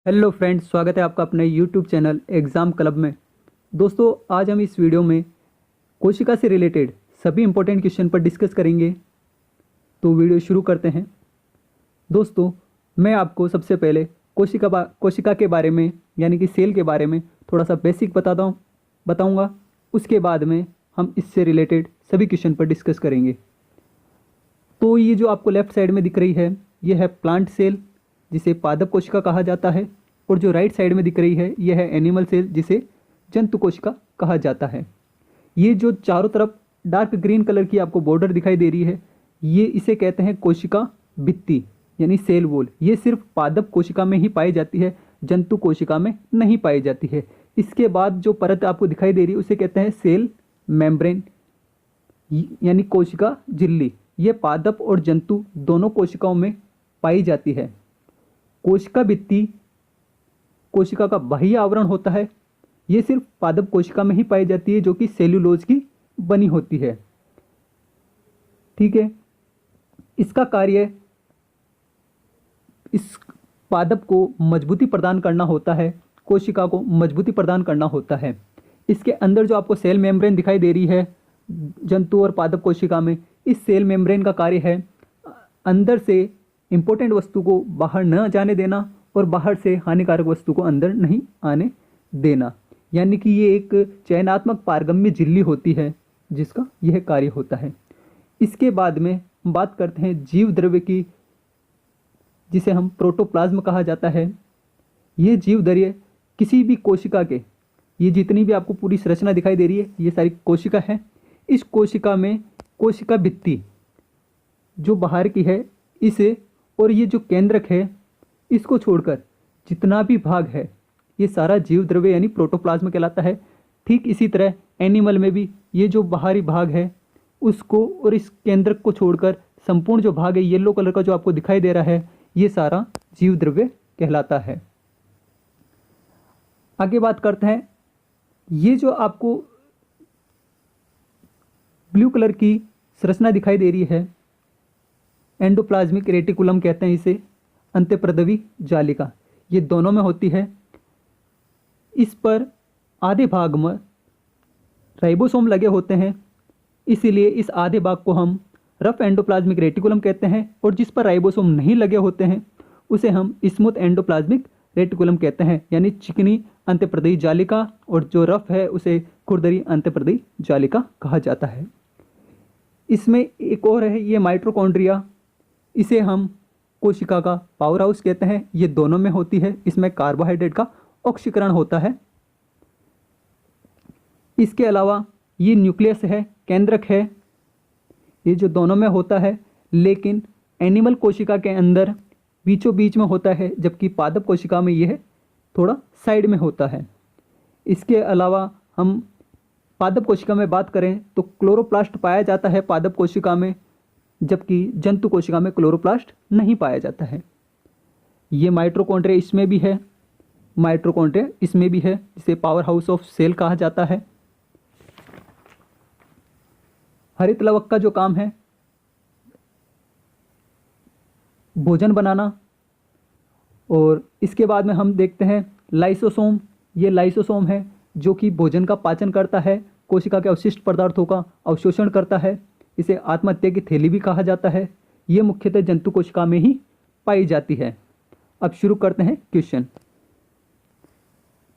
Hello friends, स्वागत है आपका अपने यूट्यूब चैनल एग्ज़ाम क्लब में। दोस्तों, आज हम इस वीडियो में कोशिका से रिलेटेड सभी इंपॉर्टेंट क्वेश्चन पर डिस्कस करेंगे। तो वीडियो शुरू करते हैं। दोस्तों, मैं आपको सबसे पहले कोशिका के बारे में यानी कि सेल के बारे में थोड़ा सा बेसिक बताऊंगा। उसके बाद में हम इससे रिलेटेड सभी क्वेश्चन पर डिस्कस करेंगे। तो ये जो आपको लेफ्ट साइड में दिख रही है, ये है प्लांट सेल जिसे पादप कोशिका कहा जाता है, और जो राइट साइड में दिख रही है यह है एनिमल सेल जिसे जंतु कोशिका कहा जाता है। ये जो चारों तरफ डार्क ग्रीन कलर की आपको बॉर्डर दिखाई दे रही है, ये इसे कहते हैं कोशिका भित्ति यानी सेल वॉल। ये सिर्फ पादप कोशिका में ही पाई जाती है, जंतु कोशिका में नहीं पाई जाती है। इसके बाद जो परत आपको दिखाई दे रही है उसे कहते हैं सेल मेम्ब्रेन यानी कोशिका झिल्ली। ये पादप और जंतु दोनों कोशिकाओं में पाई जाती है। कोशिका भित्ति कोशिका का बाह्य आवरण होता है। ये सिर्फ पादप कोशिका में ही पाई जाती है, जो कि सेल्यूलोज की बनी होती है। ठीक है, इसका कार्य इस पादप को मजबूती प्रदान करना होता है, कोशिका को मजबूती प्रदान करना होता है। इसके अंदर जो आपको सेल मेम्ब्रेन दिखाई दे रही है जंतु और पादप कोशिका में, इस सेल मेम्ब्रेन का कार्य है अंदर से इंपॉर्टेंट वस्तु को बाहर न जाने देना और बाहर से हानिकारक वस्तु को अंदर नहीं आने देना। यानी कि ये एक चयनात्मक पारगम्य झिल्ली होती है जिसका यह कार्य होता है। इसके बाद में बात करते हैं जीव द्रव्य की, जिसे हम प्रोटोप्लाज्म कहा जाता है। ये जीव द्रव्य किसी भी कोशिका के, ये जितनी भी आपको पूरी संरचना दिखाई दे रही है ये सारी कोशिका है। इस कोशिका में कोशिका भित्ति जो बाहर की है इसे, और ये जो केंद्रक है इसको छोड़कर जितना भी भाग है ये सारा जीव द्रव्य यानी प्रोटोप्लाज्म कहलाता है। ठीक इसी तरह एनिमल में भी ये जो बाहरी भाग है उसको और इस केंद्रक को छोड़कर संपूर्ण जो भाग है येलो कलर का जो आपको दिखाई दे रहा है ये सारा जीव द्रव्य कहलाता है। आगे बात करते हैं, ये जो आपको ब्लू कलर की संरचना दिखाई दे रही है एंडोप्लाज्मिक रेटिकुलम कहते हैं इसे, अंतःप्रद्रवी जालिका, ये दोनों में होती है। इस पर आधे भाग में राइबोसोम लगे होते हैं, इसीलिए इस आधे भाग को हम रफ एंडोप्लाज्मिक रेटिकुलम कहते हैं, और जिस पर राइबोसोम नहीं लगे होते हैं उसे हम स्मूथ एंडोप्लाज्मिक रेटिकुलम कहते हैं, यानी चिकनी अंतःप्रद्रवी जालिका, और जो रफ है उसे खुरदरी अंतःप्रद्रवी जालिका कहा जाता है। इसमें एक और है, ये माइटोकॉन्ड्रिया, इसे हम कोशिका का पावर हाउस कहते हैं। ये दोनों में होती है, इसमें कार्बोहाइड्रेट का ऑक्सीकरण होता है। इसके अलावा ये न्यूक्लियस है, केंद्रक है, ये जो दोनों में होता है, लेकिन एनिमल कोशिका के अंदर बीचों बीच में होता है, जबकि पादप कोशिका में यह थोड़ा साइड में होता है। इसके अलावा हम पादप कोशिका में बात करें तो क्लोरोप्लास्ट पाया जाता है पादप कोशिका में, जबकि जंतु कोशिका में क्लोरोप्लास्ट नहीं पाया जाता है। ये माइटोकॉन्ड्रिया इसमें भी है, माइटोकॉन्ड्रिया इसमें भी है, जिसे पावर हाउस ऑफ सेल कहा जाता है। हरित लवक का जो काम है भोजन बनाना, और इसके बाद में हम देखते हैं लाइसोसोम। ये लाइसोसोम है जो कि भोजन का पाचन करता है, कोशिका के अवशिष्ट पदार्थों का अवशोषण करता है। इसे आत्महत्या की थैली भी कहा जाता है। ये मुख्यतः जंतु कोशिका में ही पाई जाती है। अब शुरू करते हैं क्वेश्चन।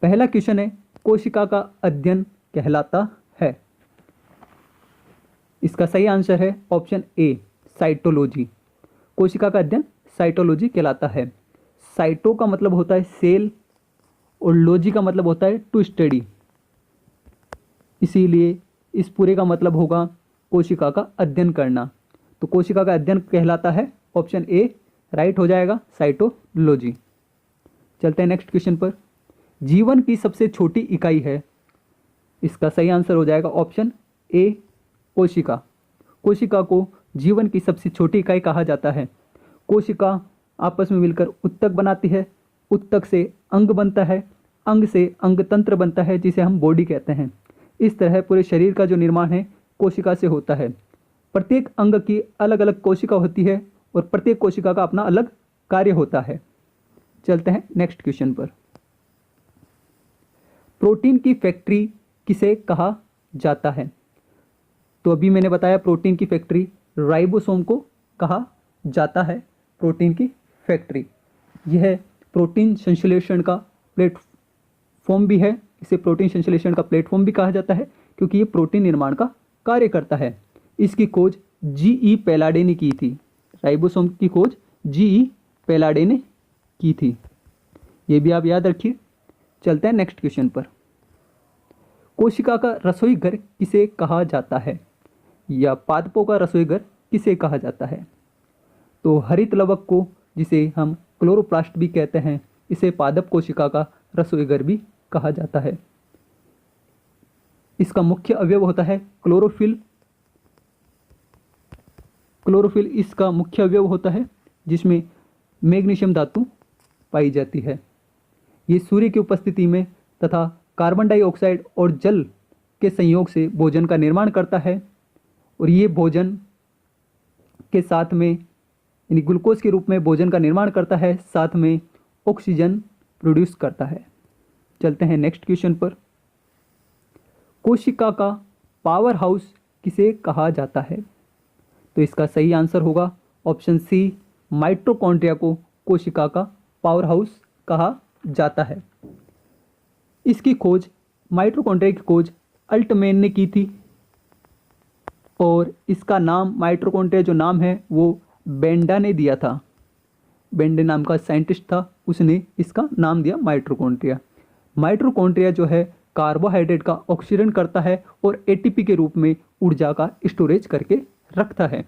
पहला क्वेश्चन है, कोशिका का अध्ययन कहलाता है। इसका सही आंसर है ऑप्शन ए, साइटोलॉजी। कोशिका का अध्ययन साइटोलॉजी कहलाता है। साइटो का मतलब होता है सेल और लॉजी का मतलब होता है टू स्टडी, इसीलिए इस पूरे का मतलब होगा कोशिका का अध्ययन करना। तो कोशिका का अध्ययन कहलाता है ऑप्शन ए राइट हो जाएगा, साइटोलॉजी। चलते हैं नेक्स्ट क्वेश्चन पर। जीवन की सबसे छोटी इकाई है, इसका सही आंसर हो जाएगा ऑप्शन ए, कोशिका। कोशिका को जीवन की सबसे छोटी इकाई कहा जाता है। कोशिका आपस में मिलकर उत्तक बनाती है, उत्तक से अंग बनता है, अंग से अंग तंत्र बनता है जिसे हम बॉडी कहते हैं। इस तरह पूरे शरीर का जो निर्माण है कोशिका से होता है। प्रत्येक अंग की अलग अलग कोशिका होती है और प्रत्येक कोशिका का अपना अलग कार्य होता है। चलते हैं नेक्स्ट क्वेश्चन पर। प्रोटीन की फैक्ट्री किसे कहा जाता है? तो अभी मैंने बताया प्रोटीन की फैक्ट्री राइबोसोम को कहा जाता है। प्रोटीन की फैक्ट्री यह प्रोटीन संश्लेषण का प्लेटफॉर्म भी है, इसे प्रोटीन संश्लेषण का प्लेटफॉर्म भी कहा जाता है क्योंकि ये प्रोटीन निर्माण का कार्य करता है। इसकी खोज जी.ई. पेलाडे ने की थी। राइबोसोम की खोज जी.ई. पेलाडे ने की थी, ये भी आप याद रखिए। चलते हैं नेक्स्ट क्वेश्चन पर। कोशिका का रसोई घर किसे कहा जाता है, या पादपों का रसोई घर किसे कहा जाता है? तो हरित लवक को, जिसे हम क्लोरोप्लास्ट भी कहते हैं, इसे पादप कोशिका का रसोई घर भी कहा जाता है। इसका मुख्य अवयव होता है क्लोरोफिल। क्लोरोफिल इसका मुख्य अवयव होता है जिसमें मैग्नीशियम धातु पाई जाती है। ये सूर्य की उपस्थिति में तथा कार्बन डाइऑक्साइड और जल के संयोग से भोजन का निर्माण करता है, और ये भोजन के साथ में यानी ग्लूकोज के रूप में भोजन का निर्माण करता है, साथ में ऑक्सीजन प्रोड्यूस करता है। चलते हैं नेक्स्ट क्वेश्चन पर। कोशिका का पावर हाउस किसे कहा जाता है? तो इसका सही आंसर होगा ऑप्शन सी, माइटोकॉन्ड्रिया को कोशिका का पावर हाउस कहा जाता है। इसकी खोज, माइटोकॉन्ड्रिया की खोज अल्टमैन ने की थी, और इसका नाम, माइटोकॉन्ड्रिया जो नाम है वो बेंडा ने दिया था। बेंडे नाम का साइंटिस्ट था, उसने इसका नाम दिया माइटोकॉन्ड्रिया। माइटोकॉन्ड्रिया जो है कार्बोहाइड्रेट का ऑक्सीकरण करता है और एटीपी के रूप में ऊर्जा का स्टोरेज करके रखता है।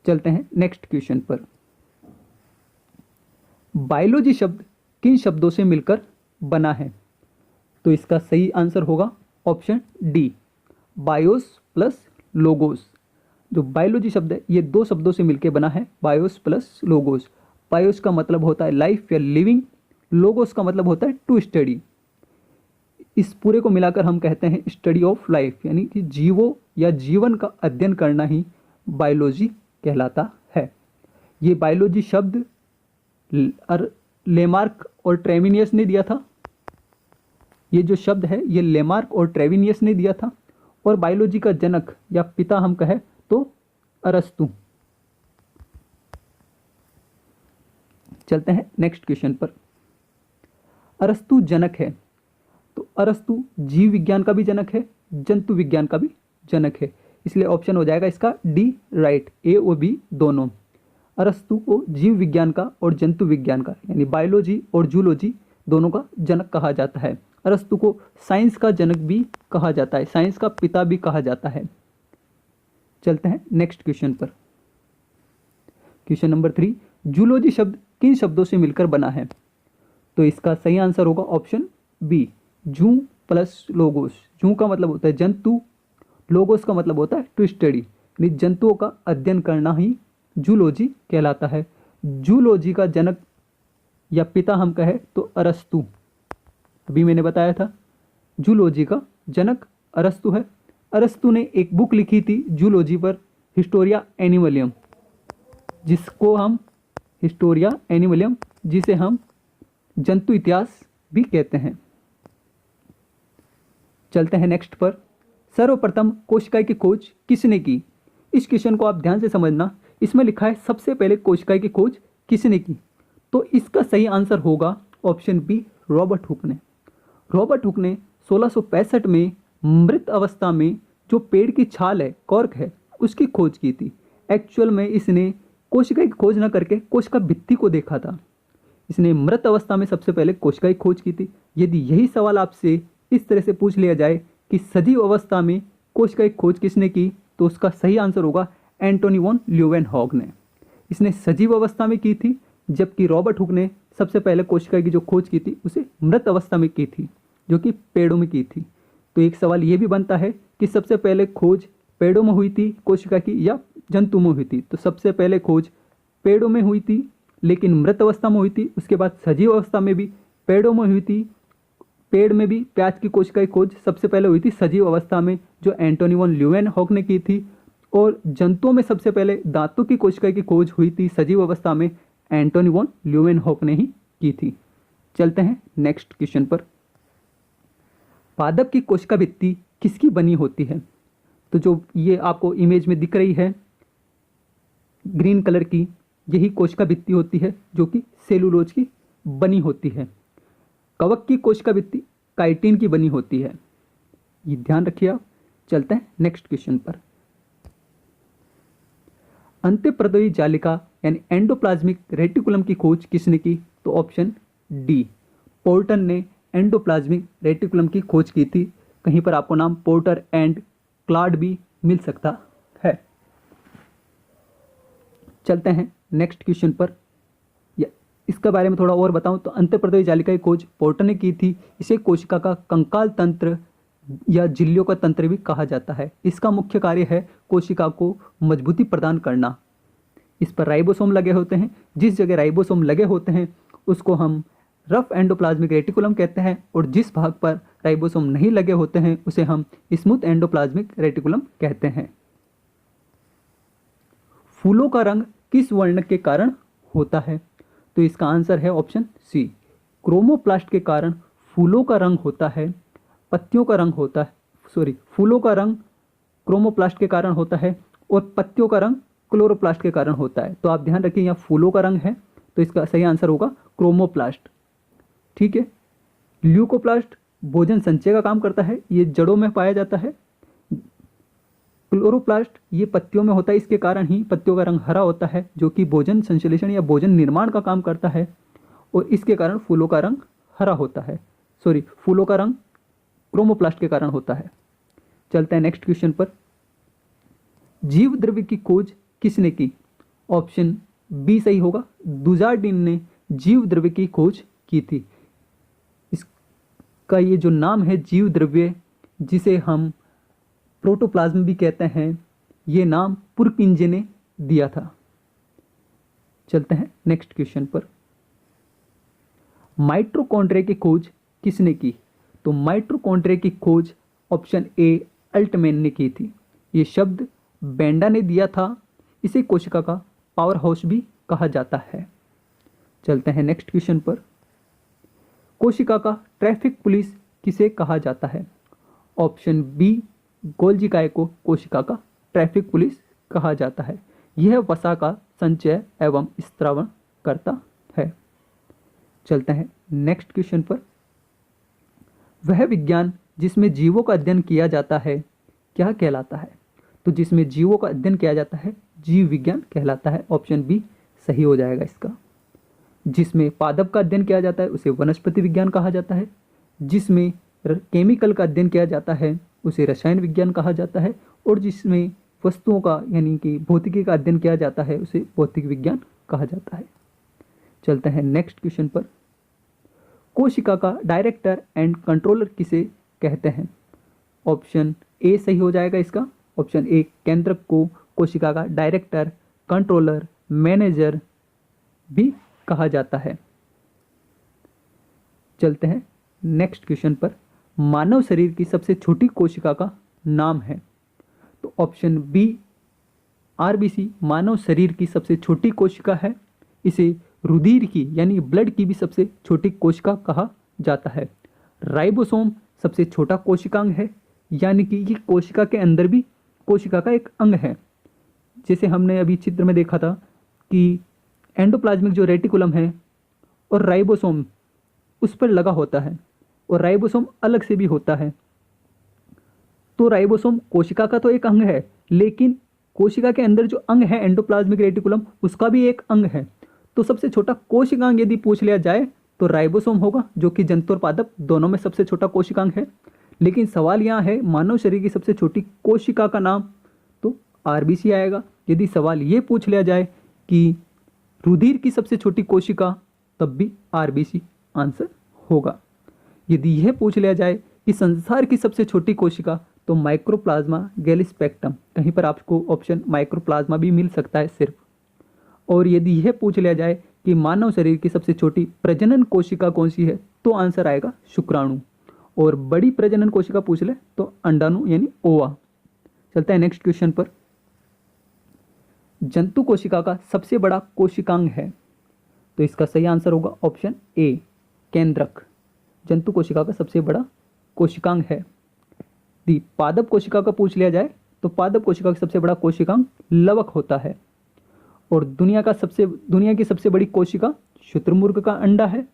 चलते हैं नेक्स्ट क्वेश्चन पर। बायोलॉजी शब्द किन शब्दों से मिलकर बना है? तो इसका सही आंसर होगा option D, BIOS plus logos. जो बायोलॉजी शब्द है ये दो शब्दों से मिलकर बना है, बायोस प्लस लोगोस। बायोस का मतलब होता है लाइफ या लिविंग, लोगोस का मतलब होता है टू स्टडी। इस पूरे को मिलाकर हम कहते हैं स्टडी ऑफ लाइफ, यानी कि जीवों या जीवन का अध्ययन करना ही बायोलॉजी कहलाता है। ये बायोलॉजी शब्द लेमार्क और ट्रेविनियस ने दिया था। ये जो शब्द है ये लेमार्क और ट्रेविनियस ने दिया था, और बायोलॉजी का जनक या पिता हम कहें तो अरस्तु। चलते हैं नेक्स्ट क्वेश्चन पर। अरस्तु जनक है, तो अरस्तु जीव विज्ञान का भी जनक है, जंतु विज्ञान का भी जनक है, इसलिए ऑप्शन हो जाएगा इसका डी, राइट। ए और बी दोनों। अरस्तु को जीव विज्ञान का और जंतु विज्ञान का यानी बायोलॉजी और जूलॉजी दोनों का जनक कहा जाता है। अरस्तु को साइंस का जनक भी कहा जाता है, साइंस का पिता भी कहा जाता है। चलते हैं नेक्स्ट क्वेश्चन पर। क्वेश्चन नंबर 3, जूलॉजी शब्द किन शब्दों से मिलकर बना है? तो इसका सही आंसर होगा ऑप्शन बी, जू प्लस लोगोस। जू का मतलब होता है जंतु, लोगोस का मतलब होता है टू स्टडी, यानी जंतुओं का अध्ययन करना ही जूलॉजी कहलाता है। जूलॉजी का जनक या पिता हम कहें तो अरस्तु। अभी मैंने बताया था जूलॉजी का जनक अरस्तु है। अरस्तु ने एक बुक लिखी थी जूलॉजी पर, हिस्टोरिया एनिमलियम, जिसको हम हिस्टोरिया एनिमलियम, जिसे हम जंतु इतिहास भी कहते हैं। चलते हैं नेक्स्ट पर। सर्वप्रथम कोशिका की खोज किसने की? इस क्वेश्चन को आप ध्यान से समझना। इसमें लिखा है सबसे पहले कोशिका की खोज किसने की, तो इसका सही आंसर होगा ऑप्शन बी, रॉबर्ट हुक ने। रॉबर्ट हुक ने 1665 में मृत अवस्था में जो पेड़ की छाल है, कॉर्क है, उसकी खोज की थी। एक्चुअल में इसने कोशिका की खोज न करके कोशिका भित्ति को देखा था। इसने मृत अवस्था में सबसे पहले कोशिका की खोज की थी। यदि यही सवाल आपसे इस तरह से पूछ लिया जाए कि सजीव अवस्था में कोशिका की खोज किसने की, तो उसका सही आंसर होगा एंटोनी वॉन ल्यूवेनहॉग ने। इसने सजीव अवस्था में की थी, जबकि रॉबर्ट हुक ने सबसे पहले कोशिका की जो खोज की थी उसे मृत अवस्था में की थी, जो कि पेड़ों में की थी। तो एक सवाल ये भी बनता है कि सबसे पहले खोज पेड़ों में हुई थी कोशिका की या जंतु में हुई थी? तो सबसे पहले खोज पेड़ों में हुई थी, लेकिन मृत अवस्था में हुई थी। उसके बाद सजीव अवस्था में भी पेड़ों में हुई थी। पेड़ में भी प्याज की कोशिका की खोज सबसे पहले हुई थी सजीव अवस्था में, जो एंटोनी वॉन ल्यूवेनहॉग ने की थी। और जंतुओं में सबसे पहले दांतों की कोशिका की खोज हुई थी सजीव अवस्था में, एंटोनी वॉन ल्यूवेनहॉक ने ही की थी। चलते हैं नेक्स्ट क्वेश्चन पर। पादप की कोशिका भित्ति किसकी बनी होती है? तो जो ये आपको इमेज में दिख रही है ग्रीन कलर की, यही कोशिका भित्ति होती है जो कि सेलुलोज की बनी होती है। कवक की कोशिका भित्ति काइटिन की बनी होती है, ये ध्यान रखिए आप। चलते हैं नेक्स्ट क्वेश्चन पर। अंत्यप्रदयी जालिका यानी एंडोप्लाज्मिक रेटिकुलम की खोज किसने की? तो ऑप्शन डी, पोर्टर ने एंडोप्लाज्मिक रेटिकुलम की खोज की थी। कहीं पर आपको नाम पोर्टर एंड क्लाड भी मिल सकता है। चलते हैं नेक्स्ट क्वेश्चन पर। इसके बारे में थोड़ा और बताऊं तो अंत्यप्रदयी जालिका की खोज पोर्टर ने की थी। इसे कोशिका का कंकाल तंत्र या झिल्लियों का तंत्र भी कहा जाता है। इसका मुख्य कार्य है कोशिका को मजबूती प्रदान करना। इस पर राइबोसोम लगे होते हैं। जिस जगह राइबोसोम लगे होते हैं उसको हम रफ एंडोप्लाज्मिक रेटिकुलम कहते हैं, और जिस भाग पर राइबोसोम नहीं लगे होते हैं उसे हम स्मूथ एंडोप्लाज्मिक रेटिकुलम कहते हैं। फूलों का रंग किस वर्ण के कारण होता है? तो इसका आंसर है ऑप्शन सी, क्रोमोप्लास्ट के कारण फूलों का रंग होता है। पत्तियों का रंग होता है, फूलों का रंग क्रोमोप्लास्ट के कारण होता है और पत्तियों का रंग क्लोरोप्लास्ट के कारण होता है। तो आप ध्यान रखिए यहाँ फूलों का रंग है तो इसका सही आंसर होगा क्रोमोप्लास्ट। ठीक है। ल्यूकोप्लास्ट भोजन संचय का काम करता है, ये जड़ों में पाया जाता है। क्लोरोप्लास्ट ये पत्तियों में होता है, इसके कारण ही पत्तियों का रंग हरा होता है जो कि भोजन संश्लेषण या भोजन निर्माण का काम करता है, और इसके कारण फूलों का रंग हरा होता है। फूलों का रंग क्रोमोप्लास्ट के कारण होता है। चलते हैं नेक्स्ट क्वेश्चन पर। जीव द्रव्य की खोज किसने की? ऑप्शन बी सही होगा, दुजार्डिन ने जीव द्रव्य की खोज की थी। इसका ये जो नाम है जीव द्रव्य, जिसे हम प्रोटोप्लाज्म भी कहते हैं, ये नाम पुरकिंजे ने दिया था। चलते हैं नेक्स्ट क्वेश्चन पर। माइटोकॉन्ड्रिया की खोज किसने की? तो माइटोकॉन्ड्रिया की खोज ऑप्शन ए अल्टमैन ने की थी। ये शब्द बेंडा ने दिया था। इसे कोशिका का पावर हाउस भी कहा जाता है। चलते हैं नेक्स्ट क्वेश्चन पर। कोशिका का ट्रैफिक पुलिस किसे कहा जाता है? ऑप्शन बी, गोल्जी काय को कोशिका का ट्रैफिक पुलिस कहा जाता है। यह वसा का संचय एवं स्त्रावण करता है। चलते हैं नेक्स्ट क्वेश्चन पर। वह विज्ञान जिसमें जीवों का अध्ययन किया जाता है क्या कहलाता है? तो जिसमें जीवों का अध्ययन किया जाता है जीव विज्ञान कहलाता है। ऑप्शन बी सही हो जाएगा इसका। जिसमें पादप का अध्ययन किया जाता है उसे वनस्पति विज्ञान कहा जाता है। जिसमें केमिकल का अध्ययन किया जाता है उसे रसायन विज्ञान कहा जाता है, और जिसमें वस्तुओं का यानी कि भौतिकी का अध्ययन किया जाता है उसे भौतिक विज्ञान कहा जाता है। चलते हैं नेक्स्ट क्वेश्चन पर। कोशिका का डायरेक्टर एंड कंट्रोलर किसे कहते हैं? ऑप्शन ए सही हो जाएगा इसका। ऑप्शन ए, केंद्रक को कोशिका का डायरेक्टर, कंट्रोलर, मैनेजर भी कहा जाता है। चलते हैं नेक्स्ट क्वेश्चन पर। मानव शरीर की सबसे छोटी कोशिका का नाम है? तो ऑप्शन बी, आरबीसी मानव शरीर की सबसे छोटी कोशिका है। इसे रुधिर की यानी ब्लड की भी सबसे छोटी कोशिका कहा जाता है। राइबोसोम सबसे छोटा कोशिकांग है, यानी कि ये कोशिका के अंदर भी कोशिका का एक अंग है। जैसे हमने अभी चित्र में देखा था कि एंडोप्लाज्मिक जो रेटिकुलम है और राइबोसोम उस पर लगा होता है, और राइबोसोम अलग से भी होता है। तो राइबोसोम कोशिका का तो एक अंग है, लेकिन कोशिका के अंदर जो अंग है एंडोप्लाज्मिक रेटिकुलम उसका भी एक अंग है। तो सबसे छोटा कोशिकांग यदि पूछ लिया जाए तो राइबोसोम होगा, जो कि जंतु और पादप दोनों में सबसे छोटा कोशिकांग है। लेकिन सवाल यहाँ है मानव शरीर की सबसे छोटी कोशिका का नाम, तो आरबीसी आएगा। यदि सवाल ये पूछ लिया जाए कि रुधिर की सबसे छोटी कोशिका, तब भी आरबीसी आंसर होगा। यदि यह पूछ लिया जाए कि संसार की सबसे छोटी कोशिका, तो माइक्रोप्लाज्मा गैलिस्पेक्टम, कहीं पर आपको ऑप्शन माइक्रोप्लाज्मा भी मिल सकता है सिर्फ। और यदि यह पूछ लिया जाए कि मानव शरीर की सबसे छोटी प्रजनन कोशिका कौन सी है, तो आंसर आएगा शुक्राणु। और बड़ी प्रजनन कोशिका पूछ ले तो अंडाणु यानी ओवा। चलता है नेक्स्ट क्वेश्चन पर। जंतु कोशिका का सबसे बड़ा कोशिकांग है? तो इसका सही आंसर होगा ऑप्शन ए केंद्रक। जंतु कोशिका का सबसे बड़ा कोशिकांग है। दी पादप कोशिका का पूछ लिया जाए तो पादप कोशिका का सबसे बड़ा कोशिकांग लवक होता है। और दुनिया की सबसे बड़ी कोशिका शुतुरमुर्ग का अंडा है।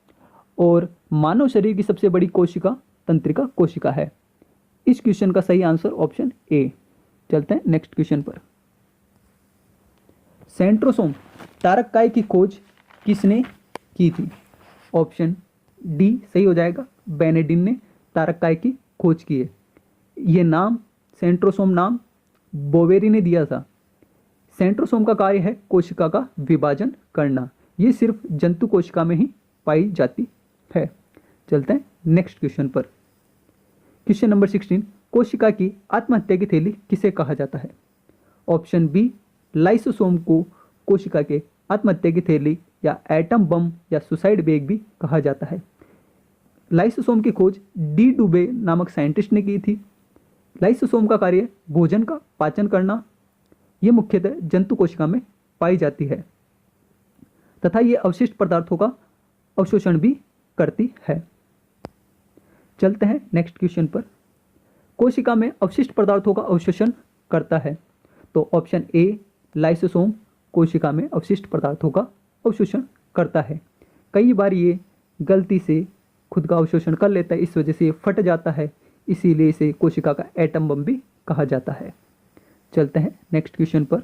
और मानव शरीर की सबसे बड़ी कोशिका तंत्रिका कोशिका है। इस क्वेश्चन का सही आंसर ऑप्शन ए। चलते हैं नेक्स्ट क्वेश्चन पर। सेंट्रोसोम तारक काय की खोज किसने की थी? ऑप्शन डी सही हो जाएगा, बेनेडिन ने तारक काय की खोज की है। ये नाम सेंट्रोसोम नाम बोवेरी ने दिया था। सेंट्रोसोम का कार्य है कोशिका का विभाजन करना। ये सिर्फ जंतु कोशिका में ही पाई जाती है। चलते हैं नेक्स्ट क्वेश्चन पर। क्वेश्चन नंबर 16, कोशिका की आत्महत्या की थैली किसे कहा जाता है? ऑप्शन बी लाइसोसोम को कोशिका के आत्महत्या की थैली या एटम बम या सुसाइड बैग भी कहा जाता है। लाइसोसोम की खोज डी डुबे नामक साइंटिस्ट ने की थी। लाइसोसोम का कार्य भोजन का पाचन करना। यह मुख्यतः जंतु कोशिका में पाई जाती है तथा ये अवशिष्ट पदार्थों का अवशोषण भी करती है। चलते हैं नेक्स्ट क्वेश्चन पर। कोशिका में अवशिष्ट पदार्थों का अवशोषण करता है। तो ऑप्शन ए लाइसोसोम कोशिका में अवशिष्ट पदार्थों का अवशोषण करता है। कई बार ये गलती से खुद का अवशोषण कर लेता है, इस वजह से ये फट जाता है, इसीलिए इसे कोशिका का एटम बम भी कहा जाता है। चलते हैं नेक्स्ट क्वेश्चन पर।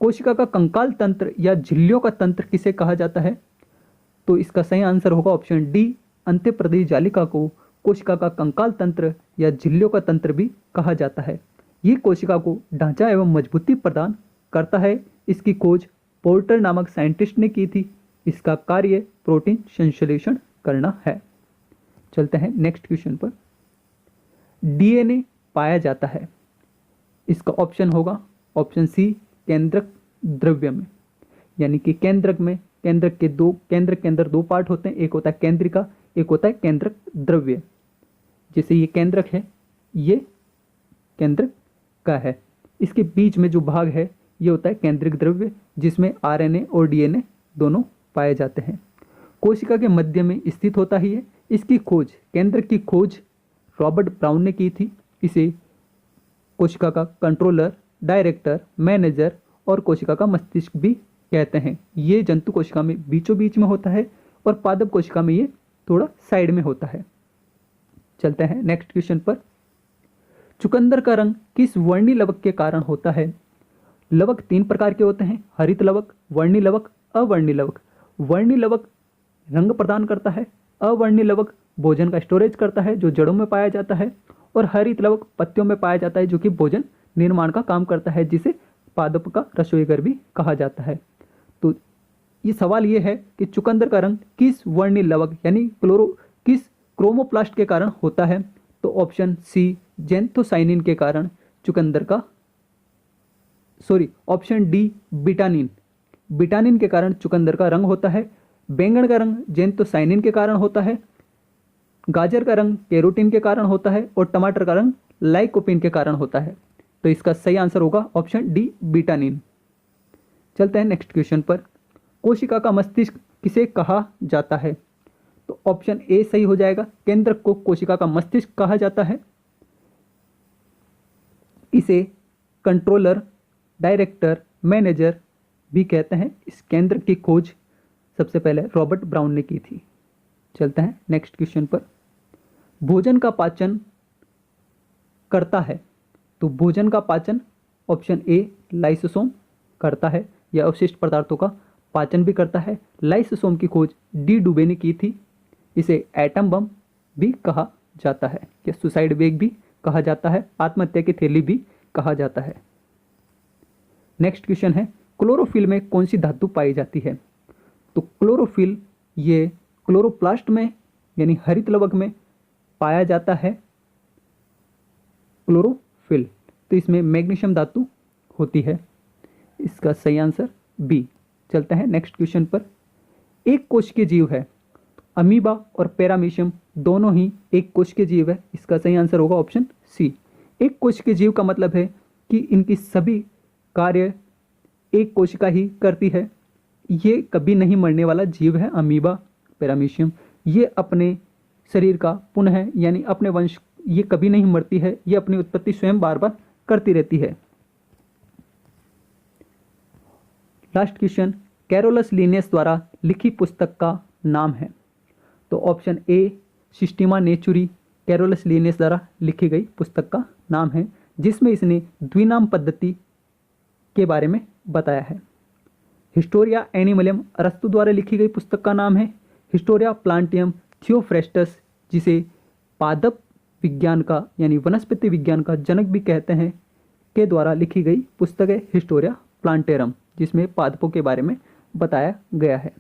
कोशिका का कंकाल तंत्र या झिल्लियों का तंत्र किसे कहा जाता है? तो इसका सही आंसर होगा ऑप्शन डी अंत्यप्रदेश जालिका को कोशिका का कंकाल तंत्र या झिल्लियों का तंत्र भी कहा जाता है। ये कोशिका को ढांचा एवं मजबूती प्रदान करता है। इसकी खोज पोर्टर नामक साइंटिस्ट ने की थी। इसका कार्य प्रोटीन संश्लेषण करना है। चलते हैं नेक्स्ट क्वेश्चन पर। डीएनए पाया जाता है। इसका ऑप्शन होगा ऑप्शन सी केंद्रक द्रव्य में। यानी कि केंद्रक के अंदर दो पार्ट होते हैं, एक होता है केंद्रिका, एक होता है केंद्रक द्रव्य। जैसे ये केंद्रक है, ये केंद्रक का है, इसके बीच में जो भाग है ये होता है केंद्रिक द्रव्य, जिसमें आरएनए और डीएनए दोनों पाए जाते हैं। कोशिका के मध्य में स्थित होता ही है। इसकी खोज केंद्रक की खोज रॉबर्ट ब्राउन ने की थी। इसे कोशिका का कंट्रोलर, डायरेक्टर, मैनेजर और कोशिका का मस्तिष्क भी कहते हैं। ये जंतु कोशिका में बीचों बीच में होता है और पादप कोशिका में ये थोड़ा साइड में होता है। चलते हैं नेक्स्ट क्वेश्चन पर। चुकंदर का रंग किस वर्णी लवक के कारण होता है? लवक 3 प्रकार के होते हैं, हरित लवक, वर्णी लवक, अवर्णी लवक। वर्णी लवक रंग प्रदान करता है, अवर्णी लवक भोजन का स्टोरेज करता है जो जड़ों में पाया जाता है, और हरित लवक पत्तियों में पाया जाता है जो कि भोजन निर्माण का काम करता है, जिसे पादप का रसोईघर भी कहा जाता है। तो ये सवाल ये है कि चुकंदर का रंग किस वर्णी लवक यानी किस क्रोमोप्लास्ट के कारण होता है? तो ऑप्शन सी जेंथोसाइनिन के कारण चुकंदर का ऑप्शन डी बिटानिन के कारण चुकंदर का रंग होता है। बैंगन का रंग जेंथोसाइनिन के कारण होता है, गाजर का रंग कैरोटीन के कारण होता है, और टमाटर का रंग लाइकोपिन के कारण होता है। तो इसका सही आंसर होगा ऑप्शन डी बिटानिन। चलते हैं नेक्स्ट क्वेश्चन पर। कोशिका का मस्तिष्क किसे कहा जाता है? तो ऑप्शन ए सही हो जाएगा, केंद्रक को कोशिका का मस्तिष्क कहा जाता है। इसे कंट्रोलर, डायरेक्टर, मैनेजर भी कहते हैं। इस केंद्र की खोज सबसे पहले रॉबर्ट ब्राउन ने की थी। चलते हैं नेक्स्ट क्वेश्चन पर। भोजन का पाचन करता है। तो भोजन का पाचन ऑप्शन ए लाइसोसोम करता है, यह अवशिष्ट पदार्थों का पाचन भी करता है। लाइसोसोम की खोज डी डुबे ने की थी। इसे एटम बम भी कहा जाता है, या सुसाइड बैग भी कहा जाता है, आत्महत्या की थैली भी कहा जाता है। नेक्स्ट क्वेश्चन है, क्लोरोफिल में कौन सी धातु पाई जाती है? तो क्लोरोफिल ये क्लोरोप्लास्ट में यानी हरित लवक में पाया जाता है क्लोरोफिल। तो इसमें मैग्नीशियम धातु होती है। इसका सही आंसर बी। चलते हैं नेक्स्ट क्वेश्चन पर। एक कोश के जीव है। अमीबा और पैरामीशियम दोनों ही एक कोश के जीव है। इसका सही आंसर होगा ऑप्शन सी। एक कोश के जीव का मतलब है कि इनकी सभी कार्य एक कोशिका ही करती है। ये कभी नहीं मरने वाला जीव है अमीबा पैरामीशियम। ये अपने शरीर का पुनः यानी अपने वंश, ये कभी नहीं मरती है, ये अपनी उत्पत्ति स्वयं बार बार करती रहती है। लास्ट क्वेश्चन, कैरोलस लिनियस द्वारा लिखी पुस्तक का नाम है। तो option A Systema Naturae Carolus Linnaeus द्वारा लिखी गई पुस्तक का नाम है, जिसमें इसने द्विनाम पद्धति के बारे में बताया है। हिस्टोरिया एनिमलियम अरस्तु द्वारा लिखी गई पुस्तक का नाम है। हिस्टोरिया प्लांटियम थियोफ्रेस्टस, जिसे पादप विज्ञान का यानी वनस्पति विज्ञान का जनक भी कहते हैं, के द्वारा लिखी गई पुस्तक है हिस्टोरिया प्लांटेरम, जिसमें पादपों के बारे में बताया गया है।